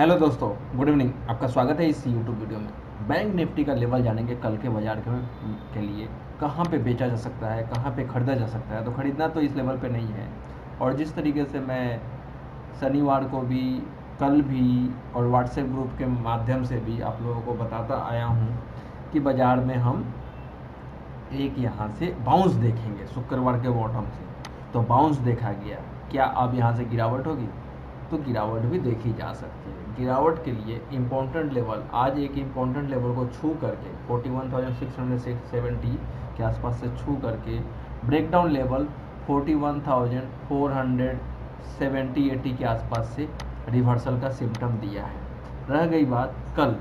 Hello दोस्तों, good evening. आपका स्वागत है इस यूट्यूब वीडियो में। बैंक निफ्टी का लेवल जानेंगे कल के बाजार के लिए। कहाँ पे बेचा जा सकता है, कहाँ पे ख़रीदा जा सकता है। तो ख़रीदना तो इस लेवल पे नहीं है। और जिस तरीके से मैं शनिवार को भी, कल भी और व्हाट्सएप ग्रुप के माध्यम से भी आप लोगों को बताता आया हूँ कि बाज़ार में हम एक यहाँ से बाउंस देखेंगे शुक्रवार के बॉटम से। तो बाउंस देखा गया, क्या अब यहाँ से गिरावट होगी? तो गिरावट भी देखी जा सकती है। गिरावट के लिए इम्पोर्टेंट लेवल, आज एक इम्पोर्टेंट लेवल को छू करके 41,670 के आसपास से छू करके ब्रेकडाउन लेवल 41,470-80 के आसपास से रिवर्सल का सिम्टम दिया है। रह गई बात कल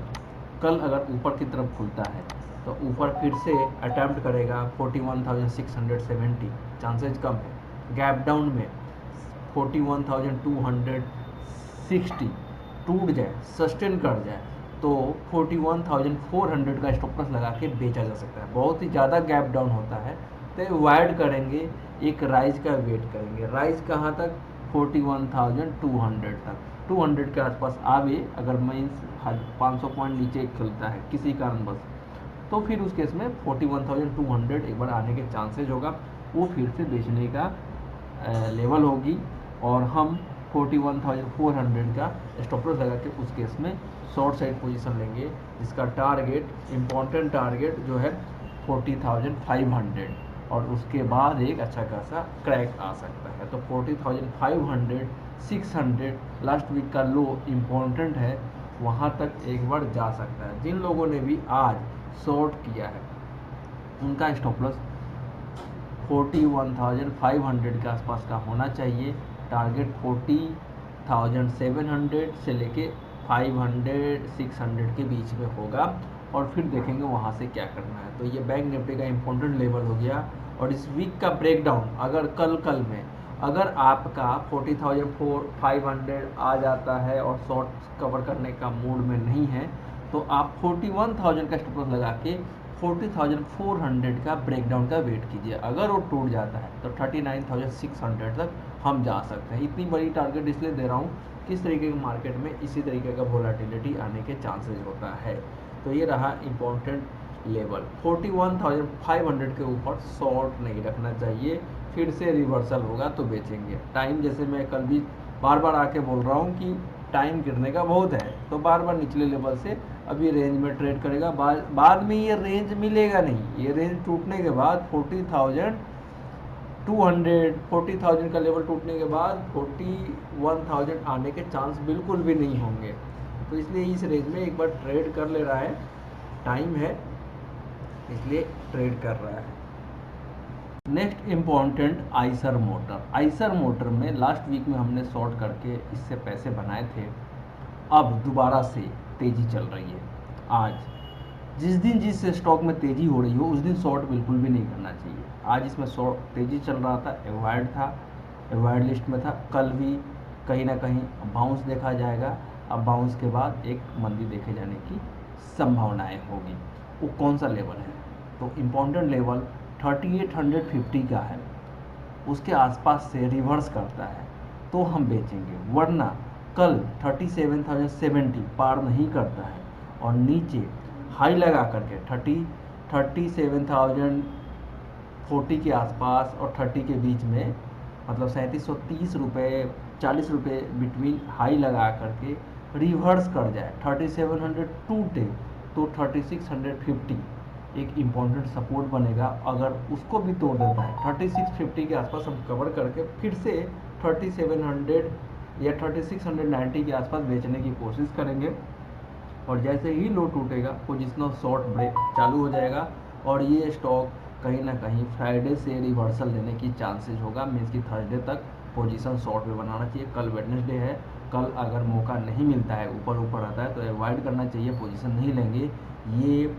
अगर ऊपर की तरफ खुलता है तो ऊपर फिर से अटैम्प्ट करेगा 41,670, चांसेस कम है। गैप डाउन में 41,260 टूट जाए, सस्टेन कर जाए तो 41,400 का स्टॉप लॉस लगा के बेचा जा सकता है। बहुत ही ज़्यादा गैप डाउन होता है तो अवॉइड करेंगे, एक राइज का वेट करेंगे। राइज कहाँ तक? 41,200 तक, 200 के आसपास आवे। अगर मीन्स 500 पॉइंट नीचे खुलता है किसी कारणवश, तो फिर उस केस में 41,200 एक बार आने के चांसेज होगा। वो फिर से बेचने का लेवल होगी और हम 41,400 का स्टॉप लॉस लगा के उस केस में शॉर्ट साइड पोजीशन लेंगे, जिसका टारगेट, इम्पोर्टेंट टारगेट जो है 40,500, और उसके बाद एक अच्छा खासा क्रैक आ सकता है। तो 40,500, 600 लास्ट वीक का लो इम्पोर्टेंट है, वहाँ तक एक बार जा सकता है। जिन लोगों ने भी आज शॉर्ट किया है उनका स्टॉप लॉस 41,500 के आसपास का होना चाहिए। टारगेट 40,700 से लेके 500 600 के बीच में होगा, और फिर देखेंगे वहाँ से क्या करना है। तो ये बैंक निफ्टी का इम्पोर्टेंट लेवल हो गया। और इस वीक का ब्रेकडाउन अगर कल में अगर आपका 40,500 आ जाता है और शॉर्ट कवर करने का मूड में नहीं है, तो आप 41,000 का स्टॉप लॉस लगा के 40,400 का ब्रेकडाउन का वेट कीजिए। अगर वो टूट जाता है तो 39,600 तक हम जा सकते हैं। इतनी बड़ी टारगेट इसलिए दे रहा हूँ, किस तरीके के मार्केट में इसी तरीके का वोलेटिलिटी आने के चांसेस होता है। तो ये रहा इम्पोर्टेंट लेवल। 41,500 के ऊपर शॉर्ट नहीं रखना चाहिए। फिर से रिवर्सल होगा तो बेचेंगे। टाइम, जैसे मैं कल भी बार बार आके बोल रहा हूँ कि टाइम गिरने का बहुत है, तो बार बार निचले लेवल से अभी रेंज में ट्रेड करेगा। बाद में ये रेंज मिलेगा नहीं। ये रेंज टूटने के बाद 40,000 का लेवल टूटने के बाद 41,000 आने के चांस बिल्कुल भी नहीं होंगे। तो इसलिए इस रेंज में एक बार ट्रेड कर ले रहा है, टाइम है इसलिए ट्रेड कर रहा है। Next important Eicher motor. Eicher motor में लास्ट वीक में हमने शॉर्ट करके इससे पैसे बनाए थे। अब दोबारा से तेज़ी चल रही है। आज जिस दिन जिस स्टॉक में तेज़ी हो रही हो उस दिन शॉर्ट बिल्कुल भी नहीं करना चाहिए। आज इसमें शॉर्ट तेज़ी चल रहा था, अवॉइड था, अवॉइड लिस्ट में था। कल भी कहीं ना कहीं बाउंस देखा जाएगा। अब बाउंस के बाद एक मंदी देखे जाने की संभावनाएं होगी। वो कौन सा लेवल है? तो इम्पोर्टेंट लेवल 3850 का है। उसके आसपास से रिवर्स करता है तो हम बेचेंगे, वरना कल 37,070 पार नहीं करता है और नीचे हाई लगा करके 37,040 के आसपास और 30 के बीच में, मतलब 3730 रुपये 40 रुपये बिटवीन हाई लगा करके रिवर्स कर जाए, 3700 टूटे तो 3650 एक इम्पोर्टेंट सपोर्ट बनेगा। अगर उसको भी तोड़ देता है 3650 के आसपास हम कवर करके फिर से 3700 या 3690 के आसपास बेचने की कोशिश करेंगे। और जैसे ही लो टूटेगा पोजिशनल शॉर्ट ब्रेक चालू हो जाएगा और ये स्टॉक कहीं ना कहीं फ्राइडे से रिवर्सल लेने की चांसेस होगा। मीन्स कि थर्सडे तक पोजीशन शॉर्ट में बनाना चाहिए। कल वेडनेसडे है, कल अगर मौका नहीं मिलता है, ऊपर ऊपर आता है तो अवॉइड करना चाहिए, पोजीशन नहीं लेंगे। ये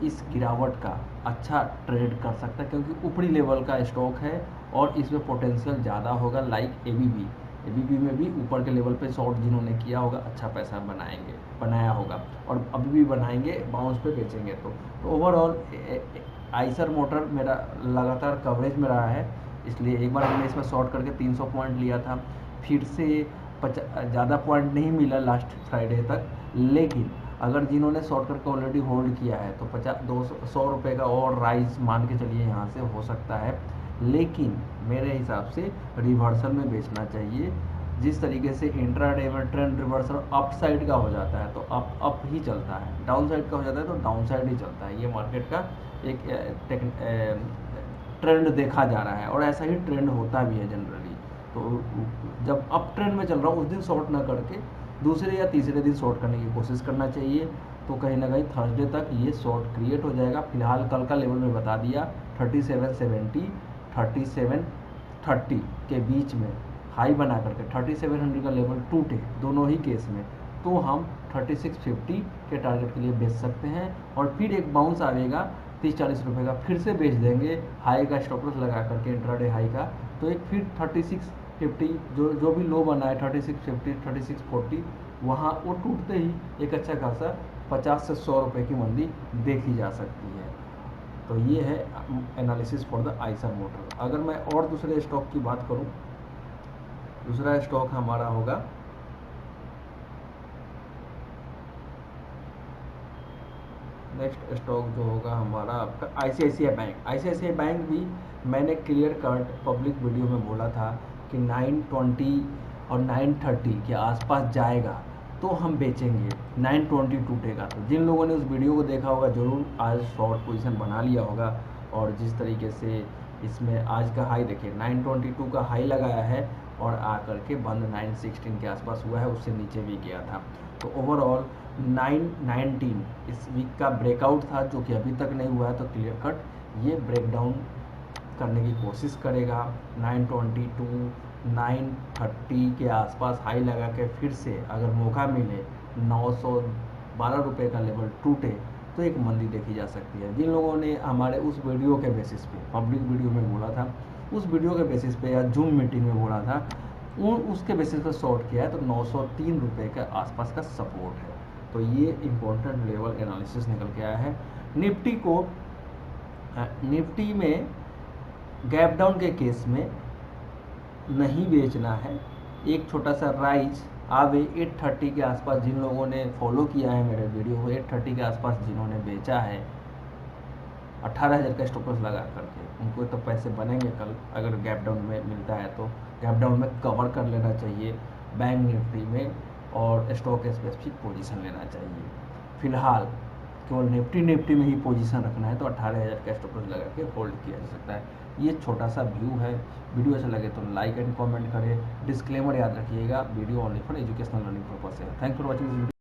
इस गिरावट का अच्छा ट्रेड कर सकता है क्योंकि ऊपरी लेवल का स्टॉक है और इसमें पोटेंशियल ज़्यादा होगा। लाइक एबीबी में भी ऊपर के लेवल पे शॉर्ट जिन्होंने किया होगा अच्छा पैसा बनाया होगा और अभी भी बनाएंगे, बाउंस पे बेचेंगे। तो ओवरऑल आइसर मोटर मेरा लगातार कवरेज में रहा है, इसलिए एक बार हमने इसमें शॉर्ट करके 300 पॉइंट लिया था। फिर से ज़्यादा पॉइंट नहीं मिला लास्ट फ्राइडे तक, लेकिन अगर जिन्होंने शॉर्ट करके ऑलरेडी होल्ड किया है तो 100 रुपये का और राइज मान के चलिए यहाँ से हो सकता है, लेकिन मेरे हिसाब से रिवर्सल में बेचना चाहिए। जिस तरीके से इंट्राडे में ट्रेंड रिवर्सल अप साइड का हो जाता है तो अप ही चलता है, डाउन साइड का हो जाता है तो डाउन साइड ही चलता है। ये मार्केट का एक ट्रेंड देखा जा रहा है और ऐसा ही ट्रेंड होता भी है जनरली। तो जब अप ट्रेंड में चल रहा हूँ उस दिन शॉर्ट ना करके दूसरे या तीसरे दिन शॉर्ट करने की कोशिश करना चाहिए। तो कहीं ना कहीं थर्सडे तक ये शॉर्ट क्रिएट हो जाएगा। फिलहाल कल का लेवल में बता दिया 3770 3730 के बीच में हाई बना करके 3700 का लेवल टूटे दोनों ही केस में तो हम 3650 के टारगेट के लिए बेच सकते हैं और फिर एक बाउंस आएगा 30-40 रुपये का, फिर से बेच देंगे हाई का स्टॉप लॉस लगा करके इंट्राडे हाई का। तो एक फिर 3650 जो भी लो बना है 3650 3640 वहाँ वो टूटते ही एक अच्छा खासा 50 से 100 रुपये की मंदी देखी जा सकती है। तो ये है analysis for the Eicher motor. अगर मैं और दूसरे स्टॉक की बात करूँ, दूसरा स्टॉक हमारा होगा नेक्स्ट स्टॉक जो होगा हमारा आपका ICICI बैंक। ICICI बैंक भी मैंने क्लियर कट पब्लिक वीडियो में बोला था कि 920 और 930 के आसपास जाएगा तो हम बेचेंगे, 920 टूटेगा। तो जिन लोगों ने उस वीडियो को देखा होगा ज़रूर आज शॉर्ट पोजीशन बना लिया होगा। और जिस तरीके से इसमें आज का हाई देखिए 922 का हाई लगाया है और आकर के बंद 916 के आसपास हुआ है, उससे नीचे भी गया था। तो ओवरऑल 919 इस वीक का ब्रेकआउट था जो कि अभी तक नहीं हुआ है। तो क्लियर कट ये ब्रेकडाउन करने की कोशिश करेगा। 922 930 के आसपास हाई लगा के फिर से अगर मौका मिले 912 रुपये का लेवल टूटे तो एक मंदी देखी जा सकती है। जिन लोगों ने हमारे उस वीडियो के बेसिस पे पब्लिक वीडियो में बोला था, उस वीडियो के बेसिस पे या जूम मीटिंग में बोला था, उसके बेसिस पे शॉर्ट किया है तो 903 रुपये के आसपास का सपोर्ट है। तो ये इम्पोर्टेंट लेवल एनालिसिस निकल के आया है। निफ्टी में गैप डाउन के केस में नहीं बेचना है। एक छोटा सा राइज आवे 830 के आसपास, जिन लोगों ने फॉलो किया है मेरे वीडियो को 830 के आसपास जिन्होंने बेचा है 18,000 का स्टॉप लॉस लगा करके, उनको तो पैसे बनेंगे कल अगर गैप डाउन में मिलता है तो गैप डाउन में कवर कर लेना चाहिए बैंक निफ्टी में और स्टॉक स्पेसिफिक पोजीशन लेना चाहिए। फिलहाल केवल निफ्टी में ही पोजीशन रखना है तो 18,000 का स्टॉप लॉस लगा के होल्ड किया जा सकता है। ये छोटा सा व्यू है। वीडियो अच्छा लगे तो लाइक एंड कमेंट करें। डिस्क्लेमर याद रखिएगा, video only for educational learning purpose है। Thanks for watching this video.